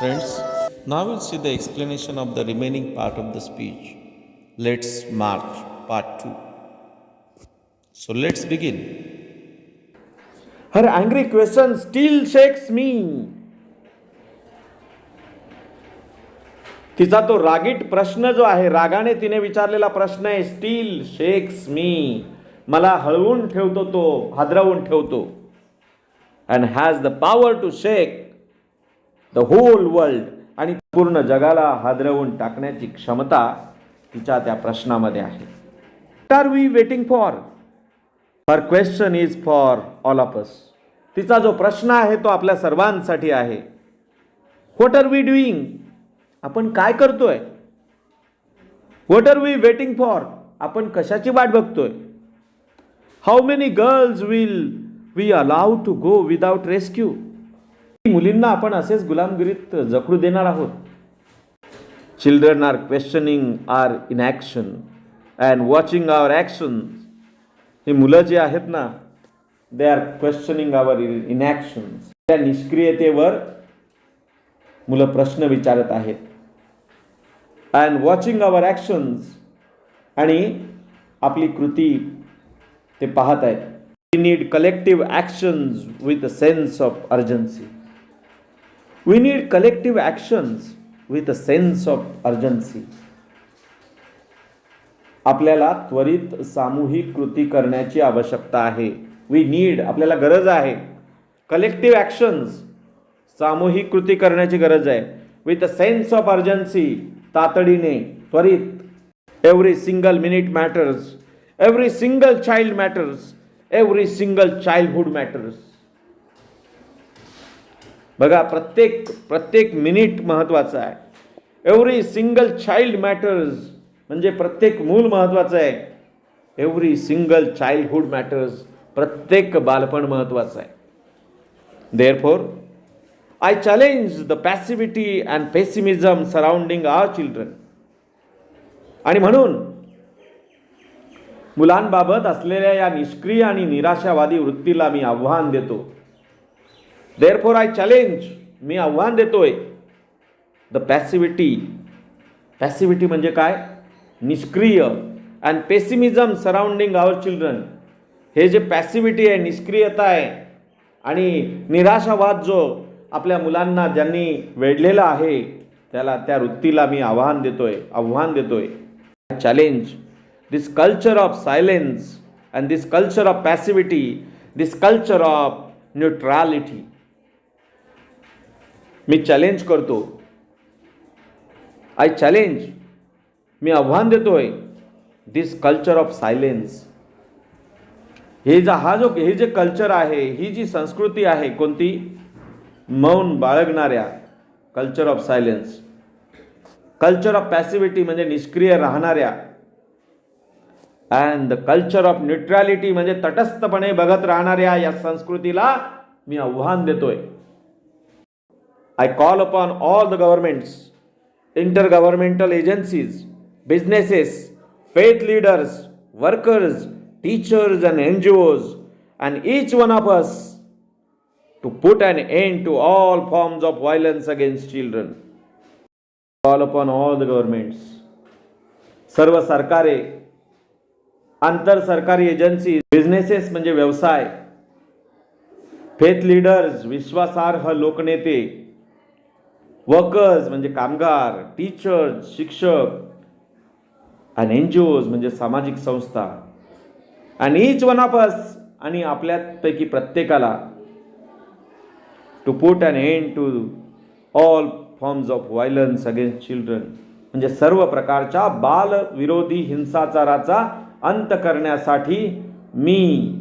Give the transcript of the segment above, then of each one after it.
Friends, now we'll see the explanation of the remaining part of the speech. Let's march, part 2. So let's begin. Her angry question still shakes me. तिचा तो रागीट प्रश्न जो आहे, रागाने तिने विचारलेला प्रश्न आहे, स्टील शेक्स मी, मला हळवून ठेवतो, तो हादरवून ठेवतो. And has the power to shake the whole world, आणि पूर्ण जगाला हादरवून टाकण्याची क्षमता तिच्या त्या प्रश्नामध्ये आहे. What are we waiting for? Her question is for all of us. तिचा जो प्रश्न आहे तो आपल्या सर्वांसाठी आहे. What are we doing? आपण काय करतोय? What are we waiting for? आपण कशाची वाट बघतोय? How many girls will we allow to go without rescue? मुलींना आपण असेच गुलामगिरीत जखडू देणार आहोत? Children are questioning our inaction and watching our actions. ही मुलं जी आहेत ना, दे आर क्वेश्चनिंग आवर इनॅक्शन्स. त्या निष्क्रियतेवर मुलं प्रश्न विचारत आहेत. अँड वॉचिंग आवर ॲक्शन्स, आणि आपली कृती ते पाहत आहेत. We need collective actions with a sense of urgency. We need collective actions with a sense of urgency. आपल्याला त्वरित सामूहिक कृती करण्याची आवश्यकता आहे. वी नीड, आपल्याला गरज आहे. कलेक्टिव्ह ॲक्शन्स, सामूहिक कृती करण्याची गरज आहे. With a sense of urgency, तातडीने, त्वरित. Every single minute matters. Every single child matters. Every single childhood matters. बघा, प्रत्येक मिनिट महत्वाचा आहे. एव्हरी सिंगल चाइल्ड मॅटर्स म्हणजे प्रत्येक मूल महत्वाचं आहे. एव्हरी सिंगल चाइल्डहुड मॅटर्स, प्रत्येक बालपण महत्वाचं आहे. Therefore I challenge the passivity and pessimism surrounding our children. आणि म्हणून मुलांबाबत असलेल्या या निष्क्रिय आणि निराशावादी वृत्तीला मी आव्हान देतो. Therefore I challenge, मी आव्हान देतोय, the passivity म्हणजे काय? निष्क्रिय. and pessimism surrounding our children. हे जे पॅसिव्हिटी आहे, निष्क्रियता आहे आणि निराशावाद जो आपल्या मुलांना ज्यांनी वेढलेला आहे, त्या वृत्तीला मी आव्हान देतोय. Challenge this culture of silence and this culture of passivity, this culture of neutrality. मी चॅलेंज करतो. आय चॅलेंज, मी आव्हान देतोय दिस कल्चर ऑफ सायलेन्स. हे जे कल्चर आहे, ही जी संस्कृती आहे, कोणती? मौन बाळगणाऱ्या, culture of silence. Culture of passivity म्हणजे निष्क्रिय राहणाऱ्या, and the culture of neutrality म्हणजे तटस्थपणे बघत राहणाऱ्या या संस्कृतीला मी आव्हान देतोय. I call upon all the governments, intergovernmental agencies, businesses, faith leaders, workers, teachers and NGOs, and each one of us to put an end to all forms of violence against children. Call upon all the governments, सर्व सरकारे, आंतर सरकारी agency, businesses म्हणजे व्यवसाय, faith leaders विश्वासार्ह लोकनेते, workers म्हणजे कामगार, टीचर्स शिक्षक, आणि NGOs म्हणजे सामाजिक संस्था, आणि ईच वन ऑफ अस आणि आपल्यापैकी प्रत्येकाला to put an end to all forms of violence against children म्हणजे सर्व प्रकारच्या बालविरोधी हिंसाचाराचा अंत करण्यासाठी मी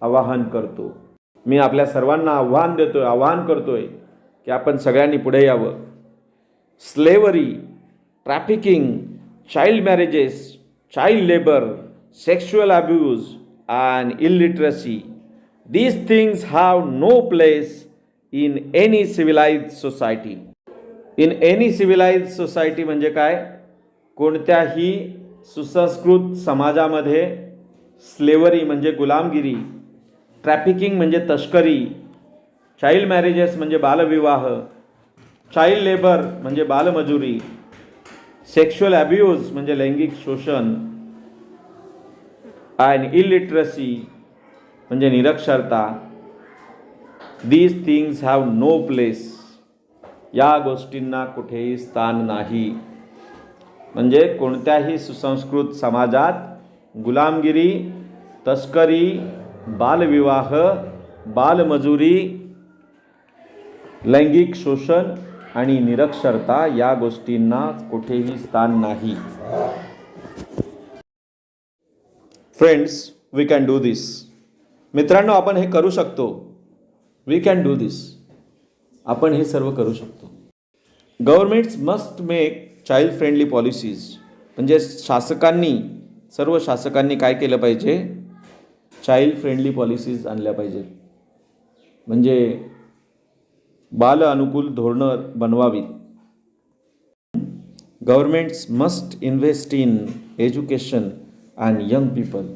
आवाहन करतो. मी आपल्या सर्वांना आवाहन करतोय की आपण सगळ्यांनी पुढे यावं. Slavery, trafficking, child marriages, child labour, sexual abuse and illiteracy, these things have no place in any civilized society. In any civilized society म्हणजे काय? कोणत्याही सुसंस्कृत समाजामध्ये स्लेवरी म्हणजे गुलामगिरी, ट्रॅफिकिंग म्हणजे तस्करी, चाइल्ड मॅरेजेस म्हणजे बालविवाह, चाइल्ड लेबर म्हणजे बालमजुरी, सेक्शुअल अब्यूज म्हणजे लैंगिक शोषण, अँड इलिटरसी म्हणजे निरक्षरता. These things have no place. या गोष्टींना कुठेही स्थान नाही. म्हणजे कोणत्याही सुसंस्कृत समाजात गुलामगिरी, तस्करी, बालविवाह, बालमजुरी, लैंगिक शोषण आणि निरक्षरता या गोष्टींना कुठेही स्थान नाही. फ्रेंड्स, वी कॅन डू दिस. मित्रांनो, आपण हे करू शकतो. वी कॅन डू दिस. आपण हे सर्व करू शकतो. Governments must make child friendly policies. म्हणजे सर्व शासकांनी काय केलं पाहिजे? चाइल्ड फ्रेंडली पॉलिसीज आणल्या पाहिजेत. म्हणजे बाल अनुकूल धोरणं बनवावीत. Governments must invest in education and young people.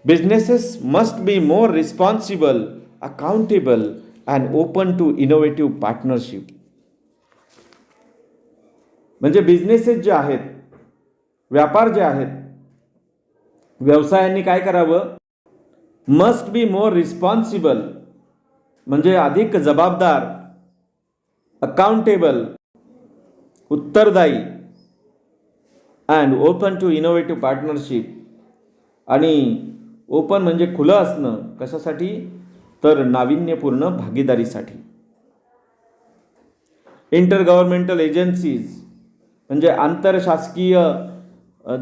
Businesses must be more responsible, accountable and open to innovative partnership. म्हणजे बिझनेसेस जे आहेत, व्यापार जे आहेत, व्यवसायांनी काय करावं? मस्ट बी मोर रिस्पॉन्सिबल म्हणजे अधिक जबाबदार, अकाउंटेबल उत्तरदायी, and open to innovative partnership. आणि ओपन म्हणजे खुलं असणं. कशासाठी? तर नाविन्यपूर्ण भागीदारीसाठी. इंटर गव्हर्नमेंटल एजन्सीज म्हणजे आंतरशासकीय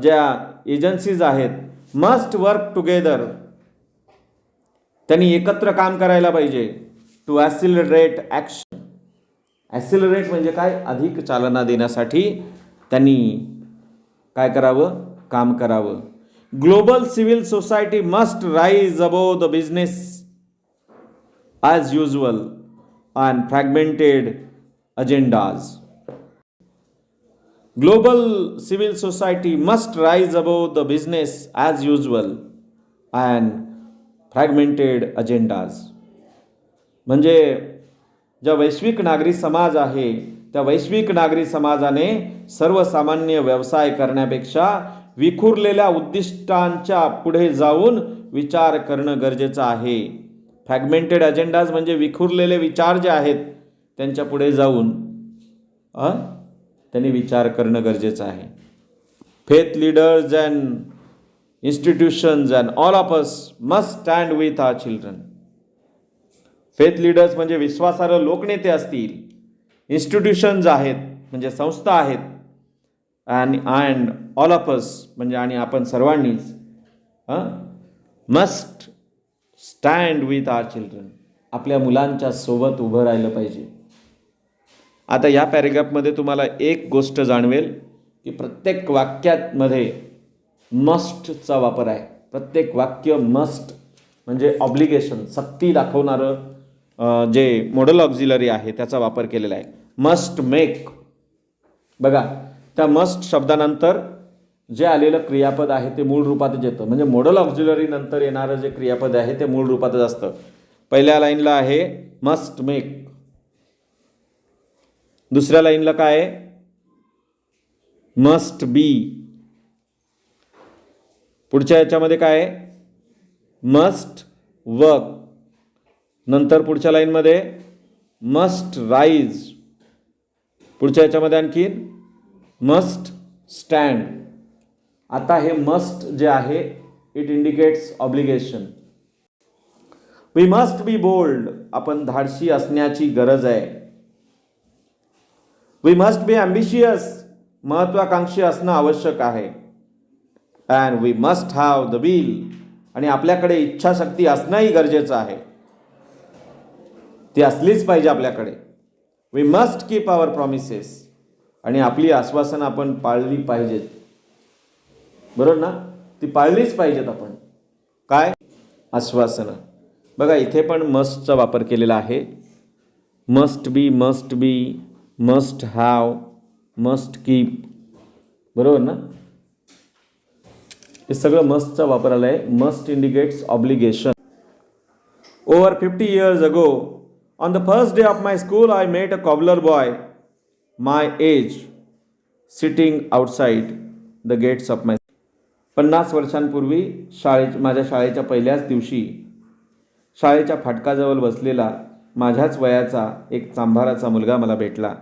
ज्या एजन्सीज आहेत, मस्ट वर्क टुगेदर. त्यांनी एकत्र काम करायला पाहिजे. To ॲसिलरेट action. ॲसिलरेट म्हणजे काय? अधिक चालना देण्यासाठी त्यांनी काय करावं? काम करावं. Global civil society must rise above the business as usual and fragmented agendas. Global civil society must rise above the business as usual and fragmented agendas. म्हणजे ज्या वैश्विक नागरी समाज आहे, त्या वैश्विक नागरी समाजाने सर्वसामान्य व्यवसाय करण्यापेक्षा विखुरलेल्या उद्दिष्टांच्या पुढे जाऊन विचार करणं गरजेचं आहे. फ्रॅगमेंटेड अजेंडाज म्हणजे विखुरलेले विचार जे आहेत त्यांच्या पुढे जाऊन त्यांनी विचार करणं गरजेचं आहे. Faith leaders and institutions and all of us must stand with our children. Faith leaders म्हणजे विश्वासार्ह लोकनेते असतील, इन्स्टिट्यूशन्स आहेत म्हणजे संस्था आहेत, अँड ऑल ऑफ अस म्हणजे आणि आपण सर्वांनीच must stand with our children. आपल्या मुलांच्या सोबत उभं राहिलं पाहिजे. आता या पॅरेग्राफमध्ये तुम्हाला एक गोष्ट जाणवेल की प्रत्येक वाक्यामध्ये मस्टचा वापर आहे. प्रत्येक वाक्य मस्ट म्हणजे ऑब्लिगेशन, सक्ती दाखवणारं जे मॉडल ऑक्झिलरी आहे त्याचा वापर केलेला आहे. Must make. बघा, त्या मस्ट शब्दानंतर जे आलेलं क्रियापद आहे ते मूळ रूपातच येतं. म्हणजे मॉडल ऑक्झिलरी नंतर येणारं जे क्रियापद आहे ते मूळ रूपातच असतं. पहिल्या लाईनला आहे मस्ट मेक. दुसऱ्या लाईनला काय आहे? मस्ट बी. पुढच्या याच्यामध्ये काय आहे? Must work. नंतर पुढच्या लाईनमध्ये मस्ट राईज. पुढच्या याच्यामध्ये आणखीन मस्ट स्टँड. आता हे मस्ट जे आहे it indicates obligation. We must be bold. आपण धाडसी असण्याची गरज आहे. We must be ambitious. महत्वाकांक्षी असणं आवश्यक आहे. And we must have the will. आणि आपल्याकडे इच्छाशक्ती असणंही गरजेचं आहे. ती असलीच पाहिजे आपल्याकडे. We must keep our promises. आणि आपली आश्वासनं आपण पाळली पाहिजेत. बरोबर ना? ती पाळलीच पाहिजेत आपण. काय? आश्वासनं. बघा, इथे पण मस्टचा वापर केलेला आहे. Must be, must be, must have, must keep. बरोबर ना? हे सगळं मस्टचा वापर आला आहे. Must indicates obligation. Over 50 years ago on the first day of my school I met a cobbler boy my age sitting outside the gates of my. 50 वर्षांपूर्वी माझ्या शाळेच्या पहिल्याच दिवशी शाळेच्या फाटकाजवळ बसलेला माझ्याच वयाचा एक चांभाराचा मुलगा मला भेटला.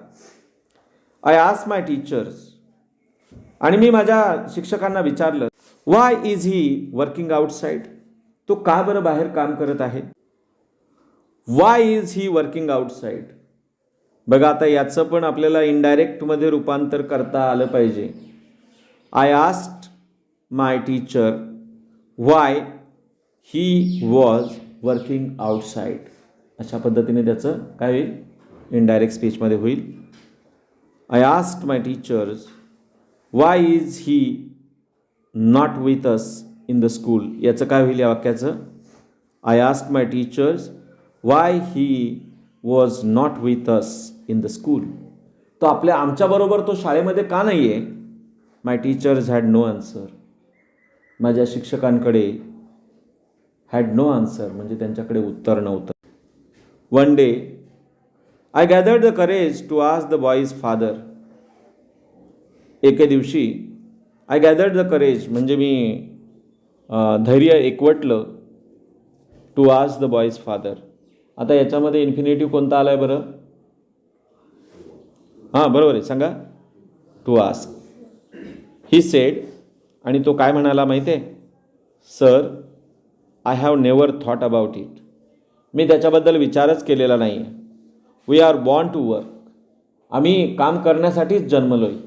आय आस्क्ड माय टीचर्स, आणि मी माझ्या शिक्षकांना विचारलं, Y is he working outside? तो का बरं बाहेर काम करत आहे? Y is he working outside? बघा, आता याचं पण आपल्याला इनडायरेक्टमध्ये रूपांतर करता आलं पाहिजे. I asked my teacher why he was working outside. अशा पद्धतीने त्याचं काय होईल? इनडायरेक्ट स्पीचमध्ये होईल. I asked my teachers why is he not with us in the school. याचं काय होईल या वाक्याचं? I asked my teachers why he was not with us in the school. तो आमच्याबरोबर तो शाळेमध्ये का नाही आहे? My teachers had no answer. माझ्या शिक्षकांकडे हॅड नो आन्सर म्हणजे त्यांच्याकडे उत्तर नव्हतं. One day I gathered the courage to ask the boy's father. एके दिवशी आय गॅदर्ड द करेज म्हणजे मी धैर्य एकवटलं to ask the boy's father. आता याच्यामध्ये इन्फिनेटिव्ह कोणता आला आहे बरं? हां, बरोबर आहे, सांगा. To ask. ही सेड, आणि तो काय म्हणाला माहिती आहे? Sir, I have never thought about it. मी त्याच्याबद्दल विचारच केलेला नाही आहे. We are born to work. आम्ही काम करण्यासाठीच जन्मलो आहे.